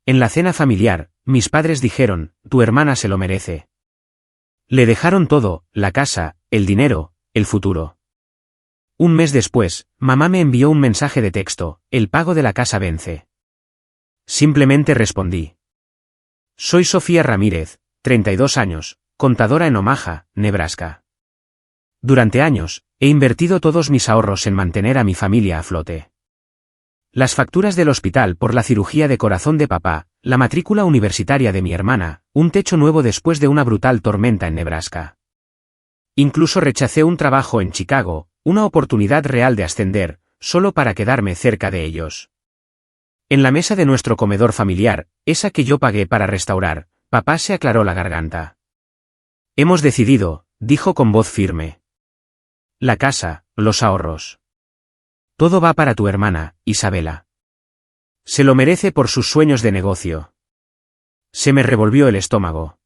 En la cena familiar, mis padres dijeron, tu hermana se lo merece. Le dejaron todo, la casa, el dinero, el futuro. Un mes después, mamá me envió un mensaje de texto, el pago de la casa vence. Simplemente respondí. Soy Sofía Ramírez, 32 años, contadora en Omaha, Nebraska. Durante años, he invertido todos mis ahorros en mantener a mi familia a flote. Las facturas del hospital por la cirugía de corazón de papá, la matrícula universitaria de mi hermana, un techo nuevo después de una brutal tormenta en Nebraska. Incluso rechacé un trabajo en Chicago, una oportunidad real de ascender, solo para quedarme cerca de ellos. En la mesa de nuestro comedor familiar, esa que yo pagué para restaurar, papá se aclaró la garganta. Hemos decidido, dijo con voz firme. La casa, los ahorros. Todo va para tu hermana, Isabela. Se lo merece por sus sueños de negocio. Se me revolvió el estómago.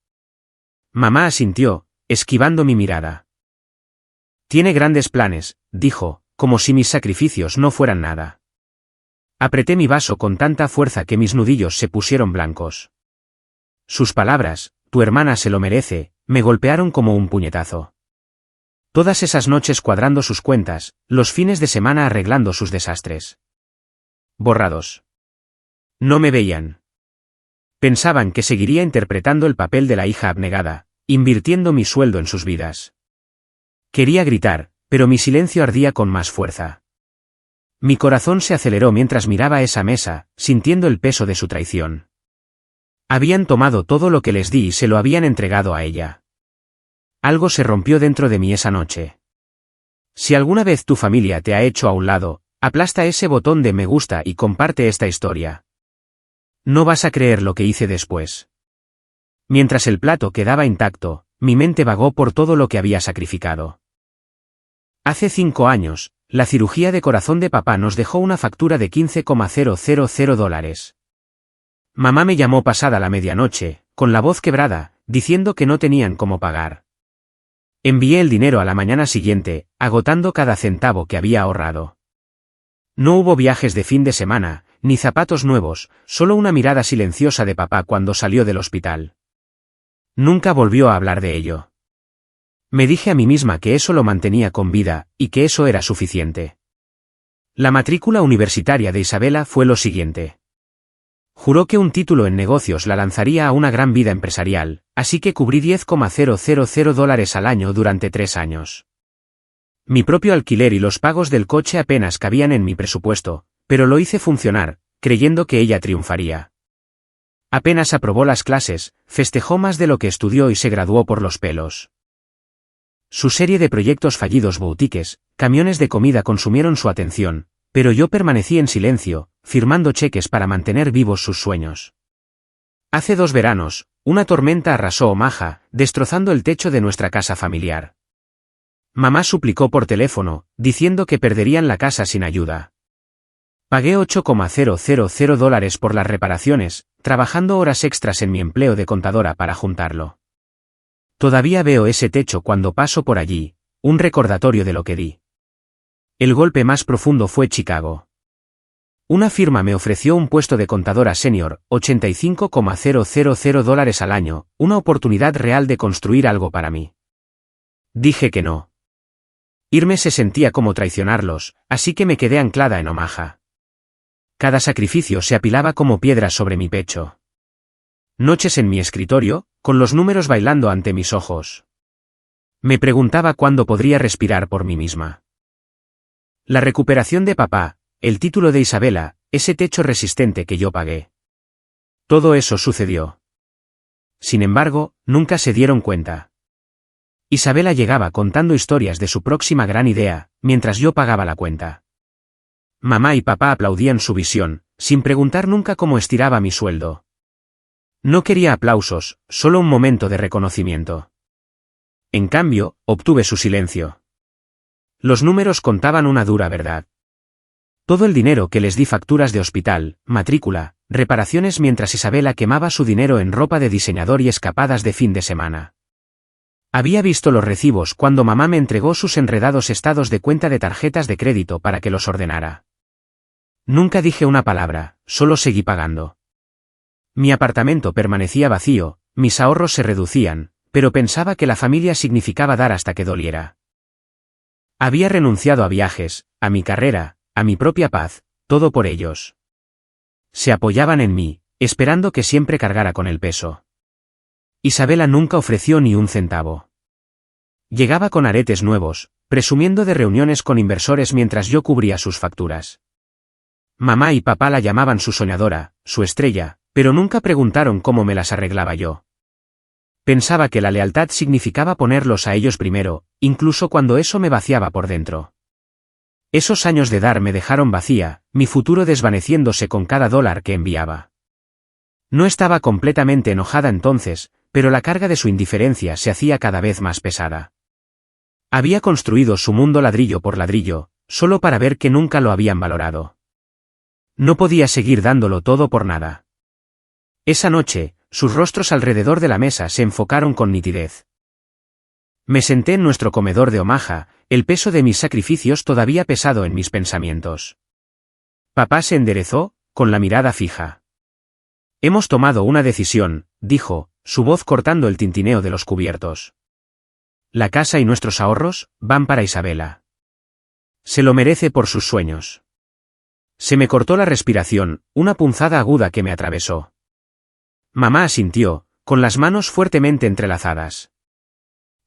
Mamá asintió, esquivando mi mirada. Tiene grandes planes, dijo, como si mis sacrificios no fueran nada. Apreté mi vaso con tanta fuerza que mis nudillos se pusieron blancos. Sus palabras, tu hermana se lo merece, me golpearon como un puñetazo. Todas esas noches cuadrando sus cuentas, los fines de semana arreglando sus desastres. Borrados. No me veían. Pensaban que seguiría interpretando el papel de la hija abnegada, invirtiendo mi sueldo en sus vidas. Quería gritar, pero mi silencio ardía con más fuerza. Mi corazón se aceleró mientras miraba esa mesa, sintiendo el peso de su traición. Habían tomado todo lo que les di y se lo habían entregado a ella. Algo se rompió dentro de mí esa noche. Si alguna vez tu familia te ha hecho a un lado, aplasta ese botón de me gusta y comparte esta historia. No vas a creer lo que hice después. Mientras el plato quedaba intacto, mi mente vagó por todo lo que había sacrificado. Hace 5 años, la cirugía de corazón de papá nos dejó una factura de $15,000. Mamá me llamó pasada la medianoche, con la voz quebrada, diciendo que no tenían cómo pagar. Envié el dinero a la mañana siguiente, agotando cada centavo que había ahorrado. No hubo viajes de fin de semana, ni zapatos nuevos, solo una mirada silenciosa de papá cuando salió del hospital. Nunca volvió a hablar de ello. Me dije a mí misma que eso lo mantenía con vida, y que eso era suficiente. La matrícula universitaria de Isabela fue lo siguiente. Juró que un título en negocios la lanzaría a una gran vida empresarial, así que cubrí $10,000 al año durante 3 años. Mi propio alquiler y los pagos del coche apenas cabían en mi presupuesto, pero lo hice funcionar, creyendo que ella triunfaría. Apenas aprobó las clases, festejó más de lo que estudió y se graduó por los pelos. Su serie de proyectos fallidos, boutiques, camiones de comida consumieron su atención, pero yo permanecí en silencio, firmando cheques para mantener vivos sus sueños. Hace 2 veranos, una tormenta arrasó Omaha, destrozando el techo de nuestra casa familiar. Mamá suplicó por teléfono, diciendo que perderían la casa sin ayuda. Pagué $8,000 por las reparaciones, trabajando horas extras en mi empleo de contadora para juntarlo. Todavía veo ese techo cuando paso por allí, un recordatorio de lo que di. El golpe más profundo fue Chicago. Una firma me ofreció un puesto de contadora senior, $85,000 al año, una oportunidad real de construir algo para mí. Dije que no. Irme se sentía como traicionarlos, así que me quedé anclada en Omaha. Cada sacrificio se apilaba como piedras sobre mi pecho. Noches en mi escritorio, con los números bailando ante mis ojos. Me preguntaba cuándo podría respirar por mí misma. La recuperación de papá, el título de Isabela, ese techo resistente que yo pagué. Todo eso sucedió. Sin embargo, nunca se dieron cuenta. Isabela llegaba contando historias de su próxima gran idea, mientras yo pagaba la cuenta. Mamá y papá aplaudían su visión, sin preguntar nunca cómo estiraba mi sueldo. No quería aplausos, solo un momento de reconocimiento. En cambio, obtuve su silencio. Los números contaban una dura verdad. Todo el dinero que les di, facturas de hospital, matrícula, reparaciones, mientras Isabela quemaba su dinero en ropa de diseñador y escapadas de fin de semana. Había visto los recibos cuando mamá me entregó sus enredados estados de cuenta de tarjetas de crédito para que los ordenara. Nunca dije una palabra, solo seguí pagando. Mi apartamento permanecía vacío, mis ahorros se reducían, pero pensaba que la familia significaba dar hasta que doliera. Había renunciado a viajes, a mi carrera, a mi propia paz, todo por ellos. Se apoyaban en mí, esperando que siempre cargara con el peso. Isabela nunca ofreció ni un centavo. Llegaba con aretes nuevos, presumiendo de reuniones con inversores mientras yo cubría sus facturas. Mamá y papá la llamaban su soñadora, su estrella, pero nunca preguntaron cómo me las arreglaba yo. Pensaba que la lealtad significaba ponerlos a ellos primero, incluso cuando eso me vaciaba por dentro. Esos años de dar me dejaron vacía, mi futuro desvaneciéndose con cada dólar que enviaba. No estaba completamente enojada entonces, pero la carga de su indiferencia se hacía cada vez más pesada. Había construido su mundo ladrillo por ladrillo, solo para ver que nunca lo habían valorado. No podía seguir dándolo todo por nada. Esa noche, sus rostros alrededor de la mesa se enfocaron con nitidez. Me senté en nuestro comedor de Omaha, el peso de mis sacrificios todavía pesado en mis pensamientos. Papá se enderezó, con la mirada fija. Hemos tomado una decisión, dijo, su voz cortando el tintineo de los cubiertos. La casa y nuestros ahorros van para Isabela. Se lo merece por sus sueños. Se me cortó la respiración, una punzada aguda que me atravesó. Mamá asintió, con las manos fuertemente entrelazadas.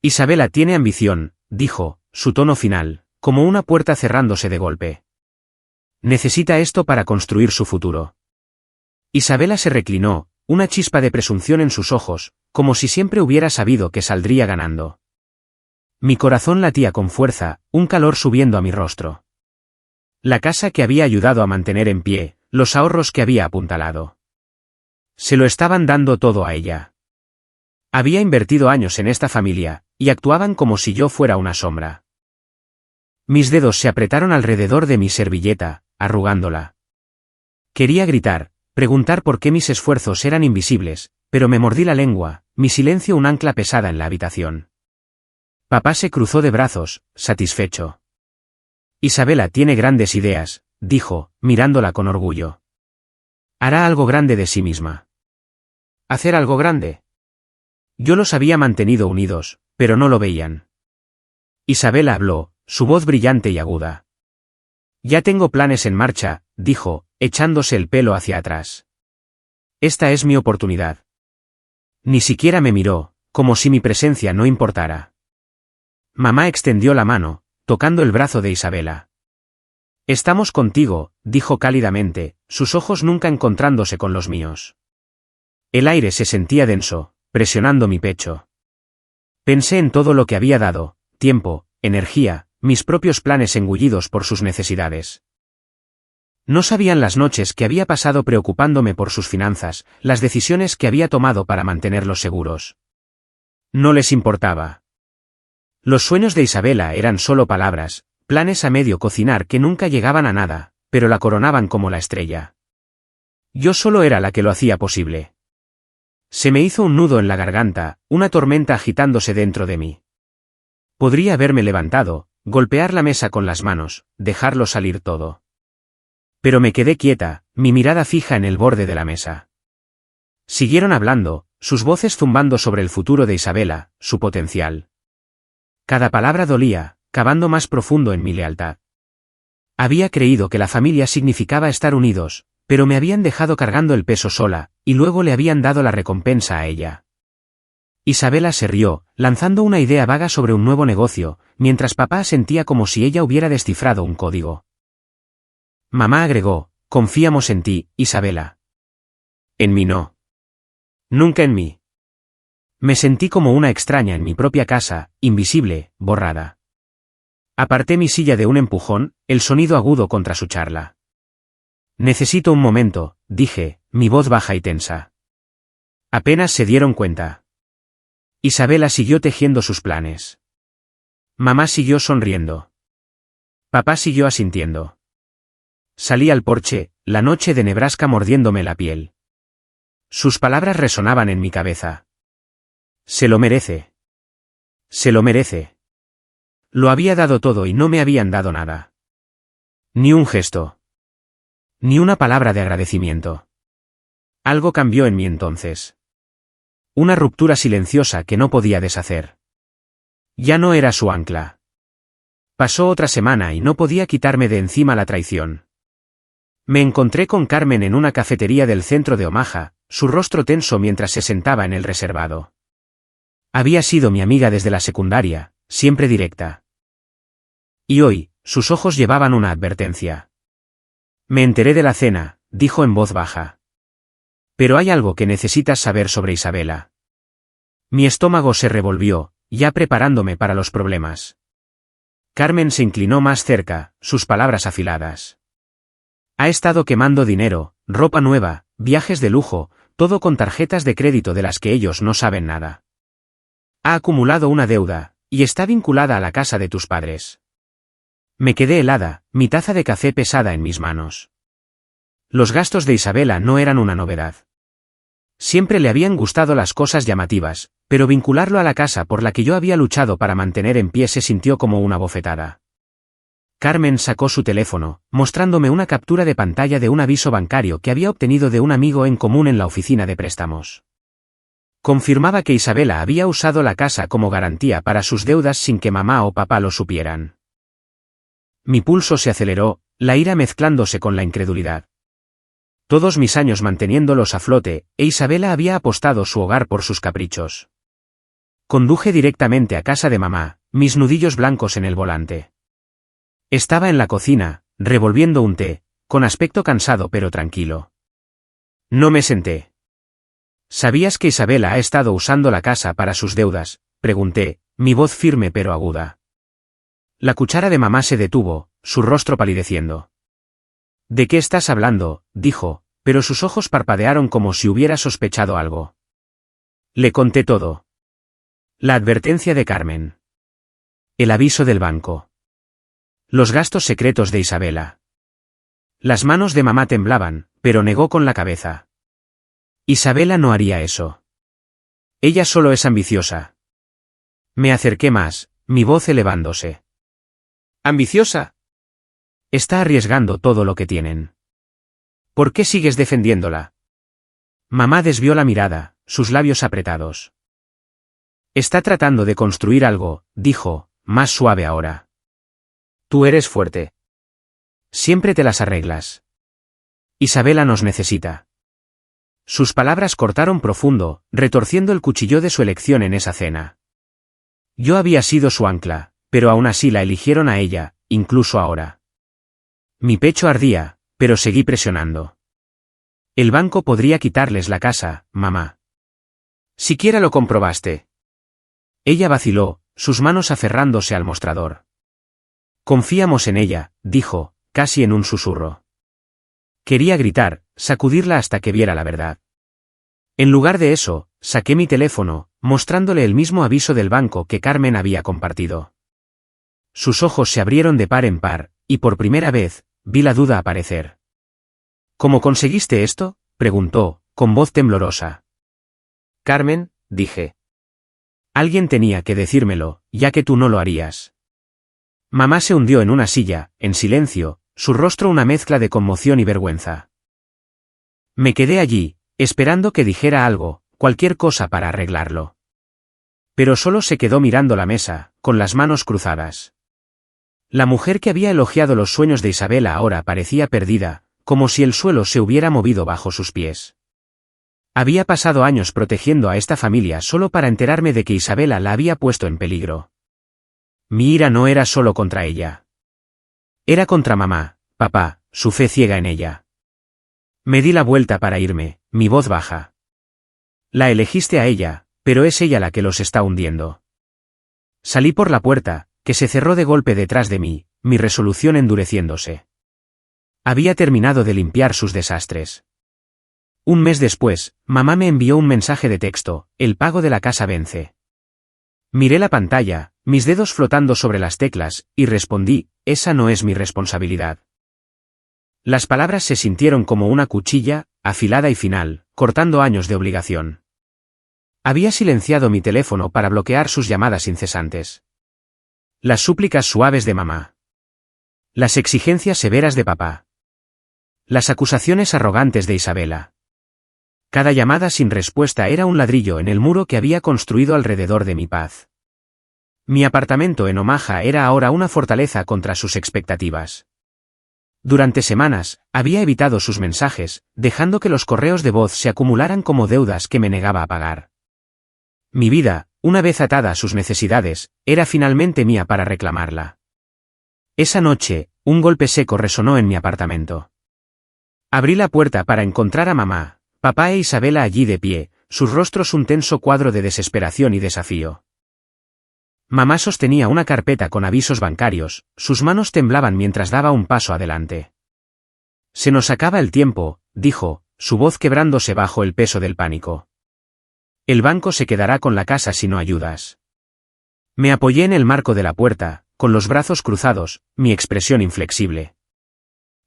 Isabela tiene ambición, dijo, su tono final, como una puerta cerrándose de golpe. Necesita esto para construir su futuro. Isabela se reclinó, una chispa de presunción en sus ojos, como si siempre hubiera sabido que saldría ganando. Mi corazón latía con fuerza, un calor subiendo a mi rostro. La casa que había ayudado a mantener en pie, los ahorros que había apuntalado. Se lo estaban dando todo a ella. Había invertido años en esta familia, y actuaban como si yo fuera una sombra. Mis dedos se apretaron alrededor de mi servilleta, arrugándola. Quería gritar, preguntar por qué mis esfuerzos eran invisibles, pero me mordí la lengua, mi silencio un ancla pesada en la habitación. Papá se cruzó de brazos, satisfecho. Isabela tiene grandes ideas, dijo, mirándola con orgullo. Hará algo grande de sí misma. ¿Hacer algo grande? Yo los había mantenido unidos, pero no lo veían. Isabela habló, su voz brillante y aguda. Ya tengo planes en marcha, dijo, echándose el pelo hacia atrás. Esta es mi oportunidad. Ni siquiera me miró, como si mi presencia no importara. Mamá extendió la mano, tocando el brazo de Isabela. Estamos contigo, dijo cálidamente, sus ojos nunca encontrándose con los míos. El aire se sentía denso, presionando mi pecho. Pensé en todo lo que había dado, tiempo, energía, mis propios planes engullidos por sus necesidades. No sabían las noches que había pasado preocupándome por sus finanzas, las decisiones que había tomado para mantenerlos seguros. No les importaba. Los sueños de Isabela eran solo palabras, planes a medio cocinar que nunca llegaban a nada, pero la coronaban como la estrella. Yo solo era la que lo hacía posible. Se me hizo un nudo en la garganta, una tormenta agitándose dentro de mí. Podría haberme levantado, golpear la mesa con las manos, dejarlo salir todo. Pero me quedé quieta, mi mirada fija en el borde de la mesa. Siguieron hablando, sus voces zumbando sobre el futuro de Isabela, su potencial. Cada palabra dolía, cavando más profundo en mi lealtad. Había creído que la familia significaba estar unidos, pero me habían dejado cargando el peso sola, y luego le habían dado la recompensa a ella. Isabela se rió, lanzando una idea vaga sobre un nuevo negocio, mientras papá sentía como si ella hubiera descifrado un código. Mamá agregó, confiamos en ti, Isabela. En mí no. Nunca en mí. Me sentí como una extraña en mi propia casa, invisible, borrada. Aparté mi silla de un empujón, el sonido agudo contra su charla. Necesito un momento, dije, mi voz baja y tensa. Apenas se dieron cuenta. Isabela siguió tejiendo sus planes. Mamá siguió sonriendo. Papá siguió asintiendo. Salí al porche, la noche de Nebraska mordiéndome la piel. Sus palabras resonaban en mi cabeza. Se lo merece. Se lo merece. Lo había dado todo y no me habían dado nada. Ni un gesto. Ni una palabra de agradecimiento. Algo cambió en mí entonces. Una ruptura silenciosa que no podía deshacer. Ya no era su ancla. Pasó otra semana y no podía quitarme de encima la traición. Me encontré con Carmen en una cafetería del centro de Omaha, su rostro tenso mientras se sentaba en el reservado. Había sido mi amiga desde la secundaria, siempre directa. Y hoy, sus ojos llevaban una advertencia. Me enteré de la cena, dijo en voz baja. Pero hay algo que necesitas saber sobre Isabela. Mi estómago se revolvió, ya preparándome para los problemas. Carmen se inclinó más cerca, sus palabras afiladas. Ha estado quemando dinero, ropa nueva, viajes de lujo, todo con tarjetas de crédito de las que ellos no saben nada. Ha acumulado una deuda, y está vinculada a la casa de tus padres. Me quedé helada, mi taza de café pesada en mis manos. Los gastos de Isabela no eran una novedad. Siempre le habían gustado las cosas llamativas, pero vincularlo a la casa por la que yo había luchado para mantener en pie se sintió como una bofetada. Carmen sacó su teléfono, mostrándome una captura de pantalla de un aviso bancario que había obtenido de un amigo en común en la oficina de préstamos. Confirmaba que Isabela había usado la casa como garantía para sus deudas sin que mamá o papá lo supieran. Mi pulso se aceleró, la ira mezclándose con la incredulidad. Todos mis años manteniéndolos a flote, e Isabela había apostado su hogar por sus caprichos. Conduje directamente a casa de mamá, mis nudillos blancos en el volante. Estaba en la cocina, revolviendo un té, con aspecto cansado pero tranquilo. No me senté. ¿Sabías que Isabela ha estado usando la casa para sus deudas?, pregunté, mi voz firme pero aguda. La cuchara de mamá se detuvo, su rostro palideciendo. ¿De qué estás hablando?, dijo, pero sus ojos parpadearon como si hubiera sospechado algo. Le conté todo. La advertencia de Carmen. El aviso del banco. Los gastos secretos de Isabela. Las manos de mamá temblaban, pero negó con la cabeza. Isabela no haría eso. Ella solo es ambiciosa. Me acerqué más, mi voz elevándose. ¿Ambiciosa? Está arriesgando todo lo que tienen. ¿Por qué sigues defendiéndola? Mamá desvió la mirada, sus labios apretados. Está tratando de construir algo, dijo, más suave ahora. Tú eres fuerte. Siempre te las arreglas. Isabela nos necesita. Sus palabras cortaron profundo, retorciendo el cuchillo de su elección en esa cena. Yo había sido su ancla, pero aún así la eligieron a ella, incluso ahora. Mi pecho ardía, pero seguí presionando. El banco podría quitarles la casa, mamá. ¿Siquiera lo comprobaste? Ella vaciló, sus manos aferrándose al mostrador. Confiamos en ella, dijo, casi en un susurro. Quería gritar, sacudirla hasta que viera la verdad. En lugar de eso, saqué mi teléfono, mostrándole el mismo aviso del banco que Carmen había compartido. Sus ojos se abrieron de par en par, y por primera vez, vi la duda aparecer. ¿Cómo conseguiste esto?, preguntó, con voz temblorosa. Carmen, dije. Alguien tenía que decírmelo, ya que tú no lo harías. Mamá se hundió en una silla, en silencio, su rostro una mezcla de conmoción y vergüenza. Me quedé allí, esperando que dijera algo, cualquier cosa para arreglarlo. Pero solo se quedó mirando la mesa, con las manos cruzadas. La mujer que había elogiado los sueños de Isabela ahora parecía perdida, como si el suelo se hubiera movido bajo sus pies. Había pasado años protegiendo a esta familia solo para enterarme de que Isabela la había puesto en peligro. Mi ira no era solo contra ella. Era contra mamá, papá, su fe ciega en ella. Me di la vuelta para irme, mi voz baja. La elegiste a ella, pero es ella la que los está hundiendo. Salí por la puerta, que se cerró de golpe detrás de mí, mi resolución endureciéndose. Había terminado de limpiar sus desastres. Un mes después, mamá me envió un mensaje de texto, el pago de la casa vence. Miré la pantalla, mis dedos flotando sobre las teclas, y respondí, esa no es mi responsabilidad. Las palabras se sintieron como una cuchilla, afilada y final, cortando años de obligación. Había silenciado mi teléfono para bloquear sus llamadas incesantes. Las súplicas suaves de mamá. Las exigencias severas de papá. Las acusaciones arrogantes de Isabela. Cada llamada sin respuesta era un ladrillo en el muro que había construido alrededor de mi paz. Mi apartamento en Omaha era ahora una fortaleza contra sus expectativas. Durante semanas, había evitado sus mensajes, dejando que los correos de voz se acumularan como deudas que me negaba a pagar. Mi vida, una vez atada a sus necesidades, era finalmente mía para reclamarla. Esa noche, un golpe seco resonó en mi apartamento. Abrí la puerta para encontrar a mamá, papá e Isabela allí de pie, sus rostros un tenso cuadro de desesperación y desafío. Mamá sostenía una carpeta con avisos bancarios, sus manos temblaban mientras daba un paso adelante. Se nos acaba el tiempo, dijo, su voz quebrándose bajo el peso del pánico. El banco se quedará con la casa si no ayudas. Me apoyé en el marco de la puerta, con los brazos cruzados, mi expresión inflexible.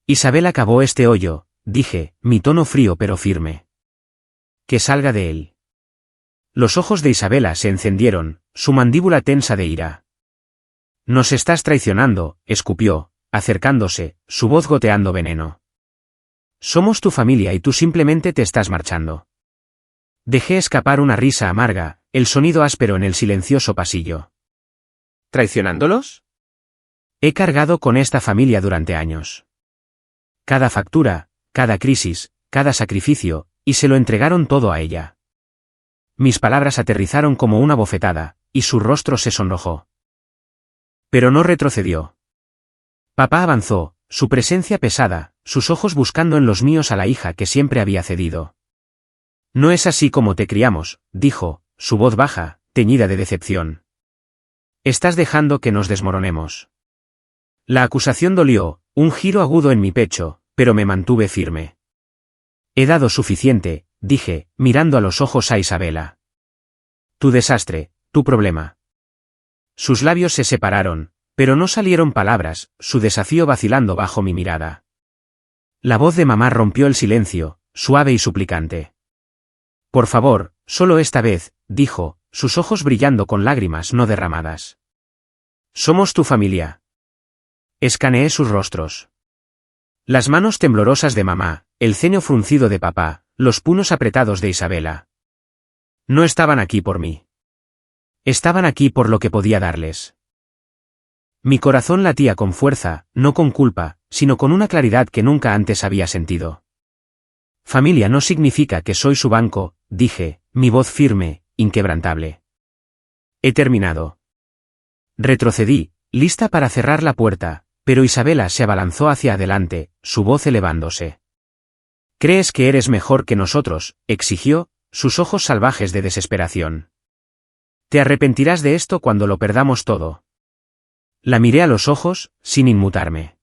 Isabel acabó este hoyo, dije, mi tono frío pero firme. Que salga de él. Los ojos de Isabela se encendieron, su mandíbula tensa de ira. Nos estás traicionando, escupió, acercándose, su voz goteando veneno. Somos tu familia y tú simplemente te estás marchando. Dejé escapar una risa amarga, el sonido áspero en el silencioso pasillo. ¿Traicionándolos? He cargado con esta familia durante años. Cada factura, cada crisis, cada sacrificio, y se lo entregaron todo a ella. Mis palabras aterrizaron como una bofetada, y su rostro se sonrojó. Pero no retrocedió. Papá avanzó, su presencia pesada, sus ojos buscando en los míos a la hija que siempre había cedido. No es así como te criamos, dijo, su voz baja, teñida de decepción. Estás dejando que nos desmoronemos. La acusación dolió, un giro agudo en mi pecho, pero me mantuve firme. He dado suficiente, dije, mirando a los ojos a Isabela. Tu desastre, tu problema. Sus labios se separaron, pero no salieron palabras, su desafío vacilando bajo mi mirada. La voz de mamá rompió el silencio, suave y suplicante. Por favor, solo esta vez, dijo, sus ojos brillando con lágrimas no derramadas. Somos tu familia. Escaneé sus rostros. Las manos temblorosas de mamá, el ceño fruncido de papá, los puños apretados de Isabela. No estaban aquí por mí. Estaban aquí por lo que podía darles. Mi corazón latía con fuerza, no con culpa, sino con una claridad que nunca antes había sentido. Familia no significa que soy su banco, dije, mi voz firme, inquebrantable. He terminado. Retrocedí, lista para cerrar la puerta, pero Isabela se abalanzó hacia adelante, su voz elevándose. ¿Crees que eres mejor que nosotros?, exigió, sus ojos salvajes de desesperación. Te arrepentirás de esto cuando lo perdamos todo. La miré a los ojos, sin inmutarme.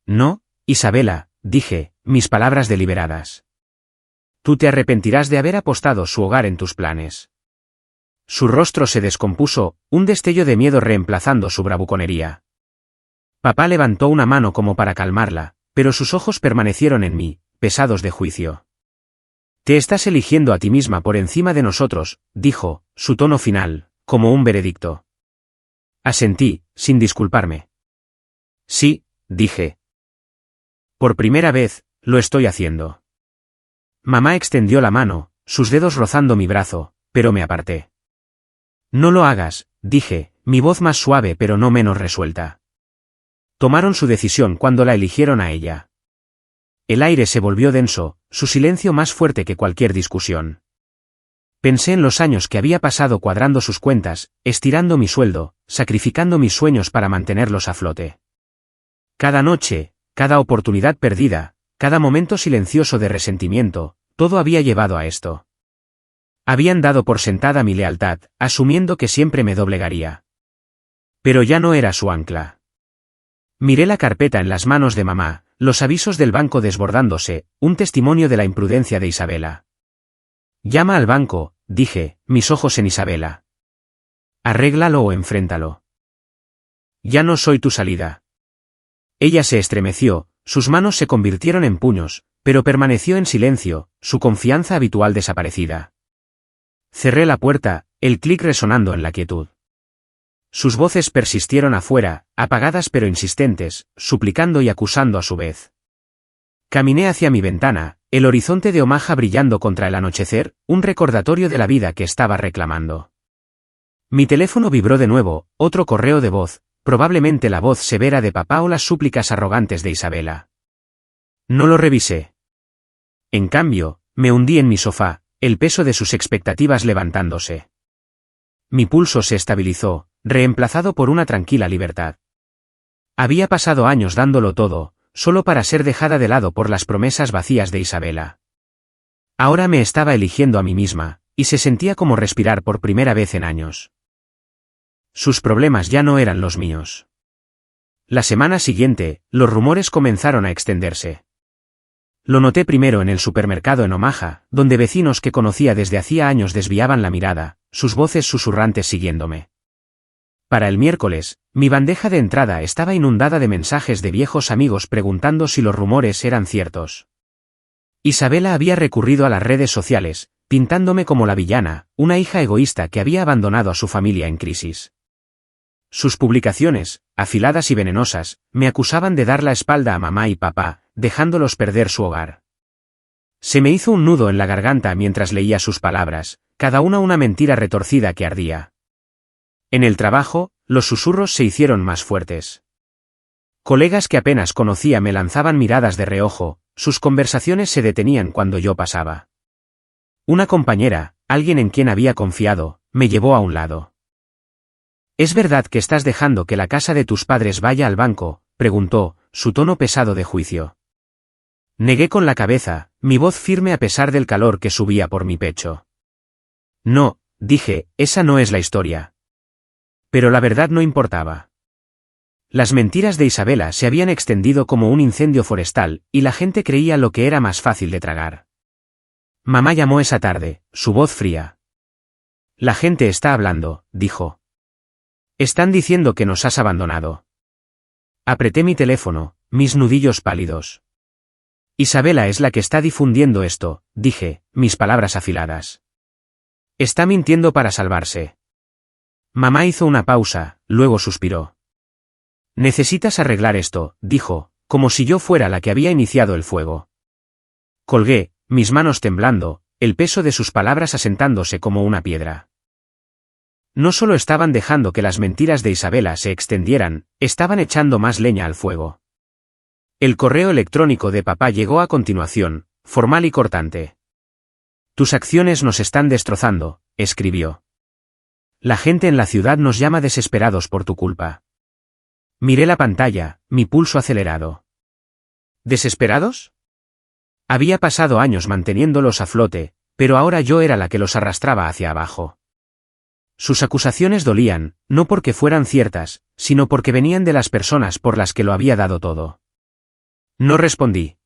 No, Isabela, dije, mis palabras deliberadas. Tú te arrepentirás de haber apostado su hogar en tus planes. Su rostro se descompuso, un destello de miedo reemplazando su bravuconería. Papá levantó una mano como para calmarla, pero sus ojos permanecieron en mí, pesados de juicio. Te estás eligiendo a ti misma por encima de nosotros, dijo, su tono final, como un veredicto. Asentí, sin disculparme. Sí, dije. Por primera vez, lo estoy haciendo. Mamá extendió la mano, sus dedos rozando mi brazo, pero me aparté. No lo hagas, dije, mi voz más suave pero no menos resuelta. Tomaron su decisión cuando la eligieron a ella. El aire se volvió denso, su silencio más fuerte que cualquier discusión. Pensé en los años que había pasado cuadrando sus cuentas, estirando mi sueldo, sacrificando mis sueños para mantenerlos a flote. Cada noche, cada oportunidad perdida, cada momento silencioso de resentimiento, todo había llevado a esto. Habían dado por sentada mi lealtad, asumiendo que siempre me doblegaría. Pero ya no era su ancla. Miré la carpeta en las manos de mamá, los avisos del banco desbordándose, un testimonio de la imprudencia de Isabela. Llama al banco, dije, mis ojos en Isabela. Arréglalo o enfréntalo. Ya no soy tu salida. Ella se estremeció, sus manos se convirtieron en puños, pero permaneció en silencio, su confianza habitual desaparecida. Cerré la puerta, el clic resonando en la quietud. Sus voces persistieron afuera, apagadas pero insistentes, suplicando y acusando a su vez. Caminé hacia mi ventana, el horizonte de Omaha brillando contra el anochecer, un recordatorio de la vida que estaba reclamando. Mi teléfono vibró de nuevo, otro correo de voz, probablemente la voz severa de papá o las súplicas arrogantes de Isabela. No lo revisé. En cambio, me hundí en mi sofá, el peso de sus expectativas levantándose. Mi pulso se estabilizó, reemplazado por una tranquila libertad. Había pasado años dándolo todo, solo para ser dejada de lado por las promesas vacías de Isabela. Ahora me estaba eligiendo a mí misma, y se sentía como respirar por primera vez en años. Sus problemas ya no eran los míos. La semana siguiente, los rumores comenzaron a extenderse. Lo noté primero en el supermercado en Omaha, donde vecinos que conocía desde hacía años desviaban la mirada, sus voces susurrantes siguiéndome. Para el miércoles, mi bandeja de entrada estaba inundada de mensajes de viejos amigos preguntando si los rumores eran ciertos. Isabela había recurrido a las redes sociales, pintándome como la villana, una hija egoísta que había abandonado a su familia en crisis. Sus publicaciones, afiladas y venenosas, me acusaban de dar la espalda a mamá y papá, dejándolos perder su hogar. Se me hizo un nudo en la garganta mientras leía sus palabras, cada una mentira retorcida que ardía. En el trabajo, los susurros se hicieron más fuertes. Colegas que apenas conocía me lanzaban miradas de reojo, sus conversaciones se detenían cuando yo pasaba. Una compañera, alguien en quien había confiado, me llevó a un lado. ¿Es verdad que estás dejando que la casa de tus padres vaya al banco?, preguntó, su tono pesado de juicio. Negué con la cabeza, mi voz firme a pesar del calor que subía por mi pecho. No, dije, esa no es la historia. Pero la verdad no importaba. Las mentiras de Isabela se habían extendido como un incendio forestal, y la gente creía lo que era más fácil de tragar. Mamá llamó esa tarde, su voz fría. La gente está hablando, dijo. Están diciendo que nos has abandonado. Apreté mi teléfono, mis nudillos pálidos. Isabela es la que está difundiendo esto, dije, mis palabras afiladas. Está mintiendo para salvarse. Mamá hizo una pausa, luego suspiró. Necesitas arreglar esto, dijo, como si yo fuera la que había iniciado el fuego. Colgué, mis manos temblando, el peso de sus palabras asentándose como una piedra. No solo estaban dejando que las mentiras de Isabela se extendieran, estaban echando más leña al fuego. El correo electrónico de papá llegó a continuación, formal y cortante. Tus acciones nos están destrozando, escribió. La gente en la ciudad nos llama desesperados por tu culpa. Miré la pantalla, mi pulso acelerado. ¿Desesperados? Había pasado años manteniéndolos a flote, pero ahora yo era la que los arrastraba hacia abajo. Sus acusaciones dolían, no porque fueran ciertas, sino porque venían de las personas por las que lo había dado todo. No respondí.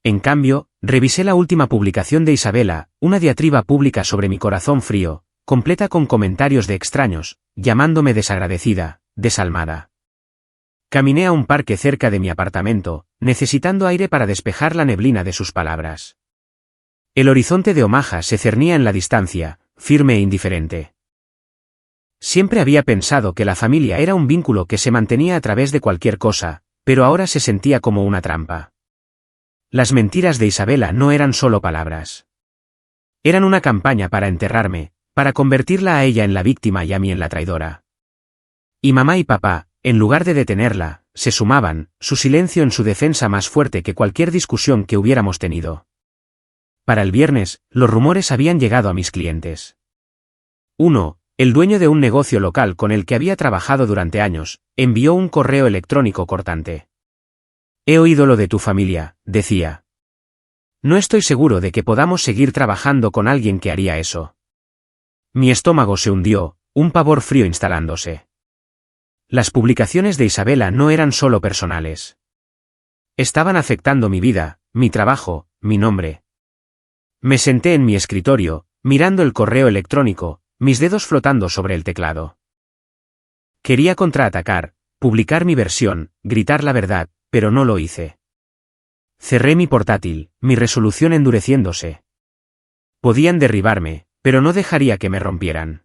En cambio, revisé la última publicación de Isabela, una diatriba pública sobre mi corazón frío, completa con comentarios de extraños, llamándome desagradecida, desalmada. Caminé a un parque cerca de mi apartamento, necesitando aire para despejar la neblina de sus palabras. El horizonte de Omaha se cernía en la distancia, firme e indiferente. Siempre había pensado que la familia era un vínculo que se mantenía a través de cualquier cosa, pero ahora se sentía como una trampa. Las mentiras de Isabela no eran solo palabras. Eran una campaña para enterrarme, para convertirla a ella en la víctima y a mí en la traidora. Y mamá y papá, en lugar de detenerla, se sumaban, su silencio en su defensa más fuerte que cualquier discusión que hubiéramos tenido. Para el viernes, los rumores habían llegado a mis clientes. 1. El dueño de un negocio local con el que había trabajado durante años, envió un correo electrónico cortante. He oído lo de tu familia, decía. No estoy seguro de que podamos seguir trabajando con alguien que haría eso. Mi estómago se hundió, un pavor frío instalándose. Las publicaciones de Isabela no eran solo personales. Estaban afectando mi vida, mi trabajo, mi nombre. Me senté en mi escritorio, mirando el correo electrónico, mis dedos flotando sobre el teclado. Quería contraatacar, publicar mi versión, gritar la verdad, pero no lo hice. Cerré mi portátil, mi resolución endureciéndose. Podían derribarme, pero no dejaría que me rompieran.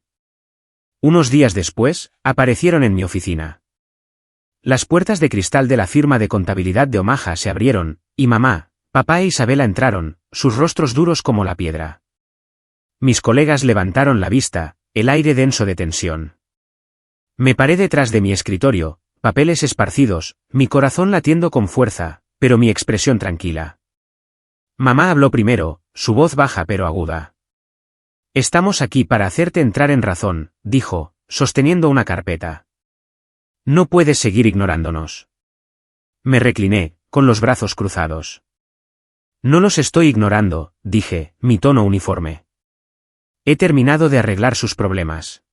Unos días después, aparecieron en mi oficina. Las puertas de cristal de la firma de contabilidad de Omaha se abrieron, y mamá, Papá e Isabela entraron, sus rostros duros como la piedra. Mis colegas levantaron la vista, el aire denso de tensión. Me paré detrás de mi escritorio, papeles esparcidos, mi corazón latiendo con fuerza, pero mi expresión tranquila. Mamá habló primero, su voz baja pero aguda. Estamos aquí para hacerte entrar en razón, dijo, sosteniendo una carpeta. No puedes seguir ignorándonos. Me recliné, con los brazos cruzados. No los estoy ignorando, dije, mi tono uniforme. He terminado de arreglar sus problemas.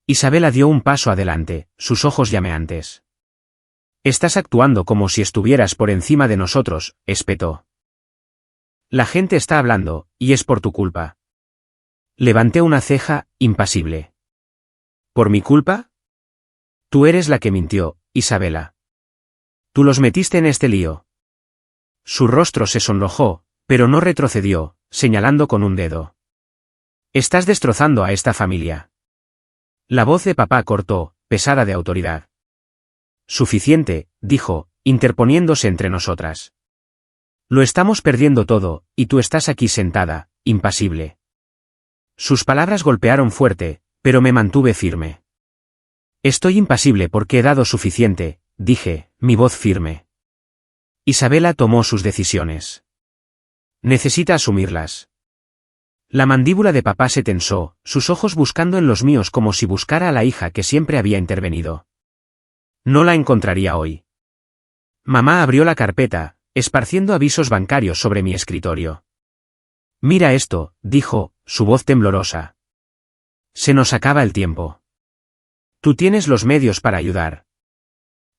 Isabela dio un paso adelante, sus ojos llameantes. Estás actuando como si estuvieras por encima de nosotros, espetó. La gente está hablando, y es por tu culpa. Levanté una ceja, impasible. ¿Por mi culpa? Tú eres la que mintió, Isabela. Tú los metiste en este lío. Su rostro se sonrojó, pero no retrocedió, señalando con un dedo. Estás destrozando a esta familia. La voz de papá cortó, pesada de autoridad. Suficiente, dijo, interponiéndose entre nosotras. Lo estamos perdiendo todo, y tú estás aquí sentada, impasible. Sus palabras golpearon fuerte, pero me mantuve firme. Estoy impasible porque he dado suficiente, dije, mi voz firme. Isabela tomó sus decisiones. Necesita asumirlas. La mandíbula de papá se tensó, sus ojos buscando en los míos como si buscara a la hija que siempre había intervenido. No la encontraría hoy. Mamá abrió la carpeta, esparciendo avisos bancarios sobre mi escritorio. Mira esto, dijo, su voz temblorosa. Se nos acaba el tiempo. Tú tienes los medios para ayudar.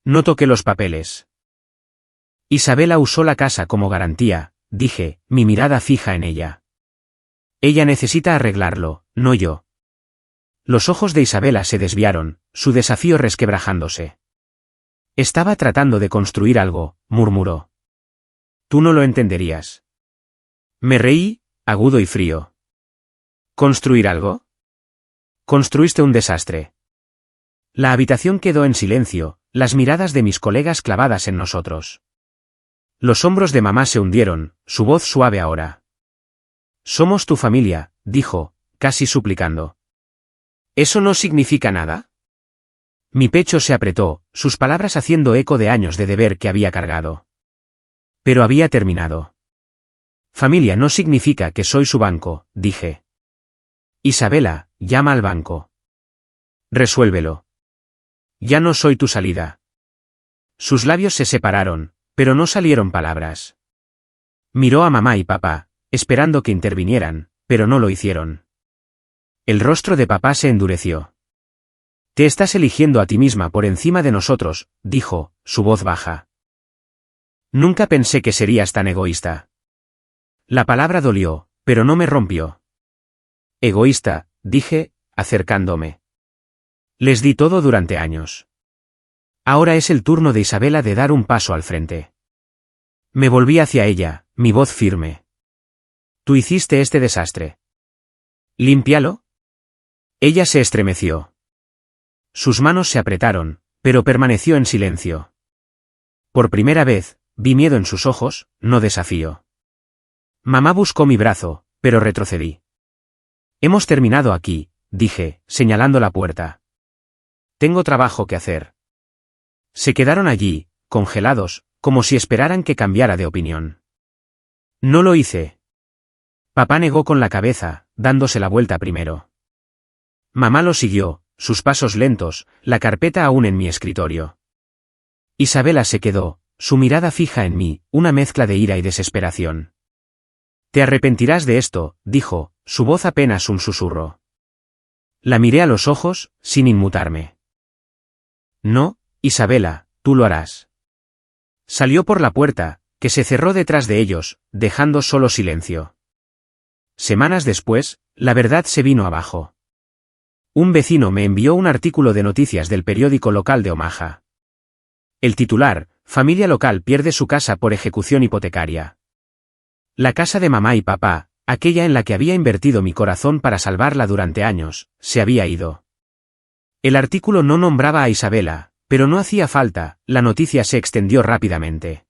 No toqué los papeles. Isabela usó la casa como garantía, dije, mi mirada fija en ella. Ella necesita arreglarlo, no yo. Los ojos de Isabela se desviaron, su desafío resquebrajándose. Estaba tratando de construir algo, murmuró. Tú no lo entenderías. Me reí, agudo y frío. ¿Construir algo? Construiste un desastre. La habitación quedó en silencio, las miradas de mis colegas clavadas en nosotros. Los hombros de mamá se hundieron, su voz suave ahora. Somos tu familia, dijo, casi suplicando. ¿Eso no significa nada? Mi pecho se apretó, sus palabras haciendo eco de años de deber que había cargado. Pero había terminado. Familia no significa que soy su banco, dije. Isabela, llama al banco. Resuélvelo. Ya no soy tu salida. Sus labios se separaron, pero no salieron palabras. Miró a mamá y papá, esperando que intervinieran, pero no lo hicieron. El rostro de papá se endureció. Te estás eligiendo a ti misma por encima de nosotros, dijo, su voz baja. Nunca pensé que serías tan egoísta. La palabra dolió, pero no me rompió. Egoísta, dije, acercándome. Les di todo durante años. Ahora es el turno de Isabela de dar un paso al frente. Me volví hacia ella, mi voz firme. Tú hiciste este desastre. ¿Límpialo? Ella se estremeció. Sus manos se apretaron, pero permaneció en silencio. Por primera vez, vi miedo en sus ojos, no desafío. Mamá buscó mi brazo, pero retrocedí. Hemos terminado aquí, dije, señalando la puerta. Tengo trabajo que hacer. Se quedaron allí, congelados, como si esperaran que cambiara de opinión. No lo hice. Papá negó con la cabeza, dándose la vuelta primero. Mamá lo siguió, sus pasos lentos, la carpeta aún en mi escritorio. Isabela se quedó, su mirada fija en mí, una mezcla de ira y desesperación. Te arrepentirás de esto, dijo, su voz apenas un susurro. La miré a los ojos, sin inmutarme. No, Isabela, tú lo harás. Salió por la puerta, que se cerró detrás de ellos, dejando solo silencio. Semanas después, la verdad se vino abajo. Un vecino me envió un artículo de noticias del periódico local de Omaha. El titular, familia local pierde su casa por ejecución hipotecaria. La casa de mamá y papá, aquella en la que había invertido mi corazón para salvarla durante años, se había ido. El artículo no nombraba a Isabela, pero no hacía falta, la noticia se extendió rápidamente.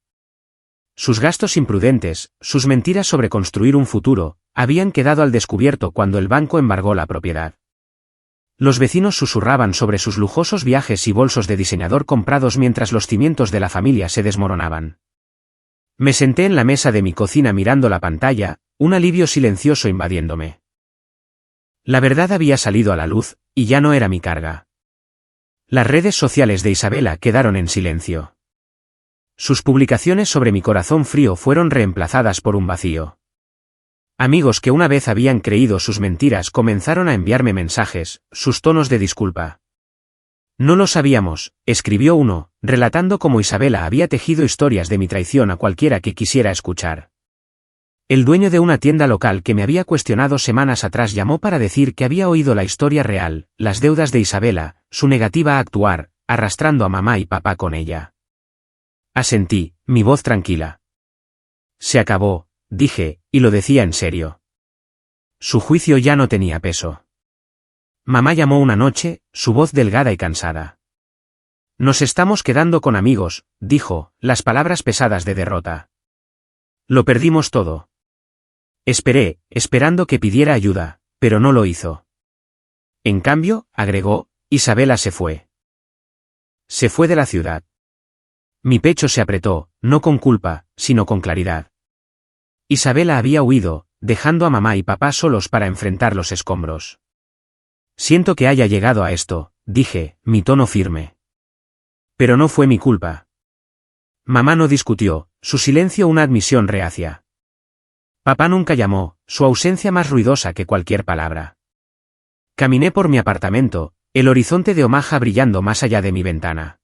Sus gastos imprudentes, sus mentiras sobre construir un futuro, habían quedado al descubierto cuando el banco embargó la propiedad. Los vecinos susurraban sobre sus lujosos viajes y bolsos de diseñador comprados mientras los cimientos de la familia se desmoronaban. Me senté en la mesa de mi cocina mirando la pantalla, un alivio silencioso invadiéndome. La verdad había salido a la luz, y ya no era mi carga. Las redes sociales de Isabela quedaron en silencio. Sus publicaciones sobre mi corazón frío fueron reemplazadas por un vacío. Amigos que una vez habían creído sus mentiras comenzaron a enviarme mensajes, sus tonos de disculpa. No lo sabíamos, escribió uno, relatando cómo Isabela había tejido historias de mi traición a cualquiera que quisiera escuchar. El dueño de una tienda local que me había cuestionado semanas atrás llamó para decir que había oído la historia real, las deudas de Isabela, su negativa a actuar, arrastrando a mamá y papá con ella. Asentí, mi voz tranquila. Se acabó, dije, y lo decía en serio. Su juicio ya no tenía peso. Mamá llamó una noche, su voz delgada y cansada. Nos estamos quedando con amigos, dijo, las palabras pesadas de derrota. Lo perdimos todo. Esperé, esperando que pidiera ayuda, pero no lo hizo. En cambio, agregó, Isabela se fue. Se fue de la ciudad. Mi pecho se apretó, no con culpa, sino con claridad. Isabela había huido, dejando a mamá y papá solos para enfrentar los escombros. Siento que haya llegado a esto, dije, mi tono firme. Pero no fue mi culpa. Mamá no discutió, su silencio una admisión reacia. Papá nunca llamó, su ausencia más ruidosa que cualquier palabra. Caminé por mi apartamento, el horizonte de Omaha brillando más allá de mi ventana.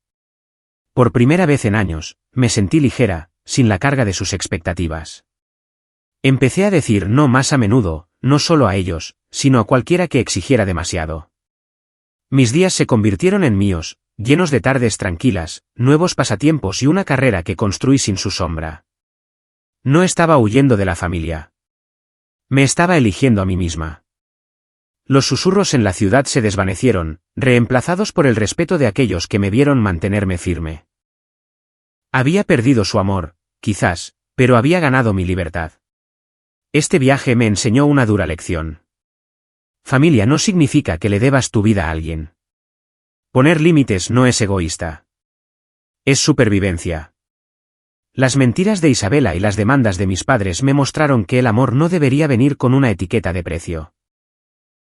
Por primera vez en años, me sentí ligera, sin la carga de sus expectativas. Empecé a decir no más a menudo, no solo a ellos, sino a cualquiera que exigiera demasiado. Mis días se convirtieron en míos, llenos de tardes tranquilas, nuevos pasatiempos y una carrera que construí sin su sombra. No estaba huyendo de la familia. Me estaba eligiendo a mí misma. Los susurros en la ciudad se desvanecieron, reemplazados por el respeto de aquellos que me vieron mantenerme firme. Había perdido su amor, quizás, pero había ganado mi libertad. Este viaje me enseñó una dura lección. Familia no significa que le debas tu vida a alguien. Poner límites no es egoísta. Es supervivencia. Las mentiras de Isabela y las demandas de mis padres me mostraron que el amor no debería venir con una etiqueta de precio.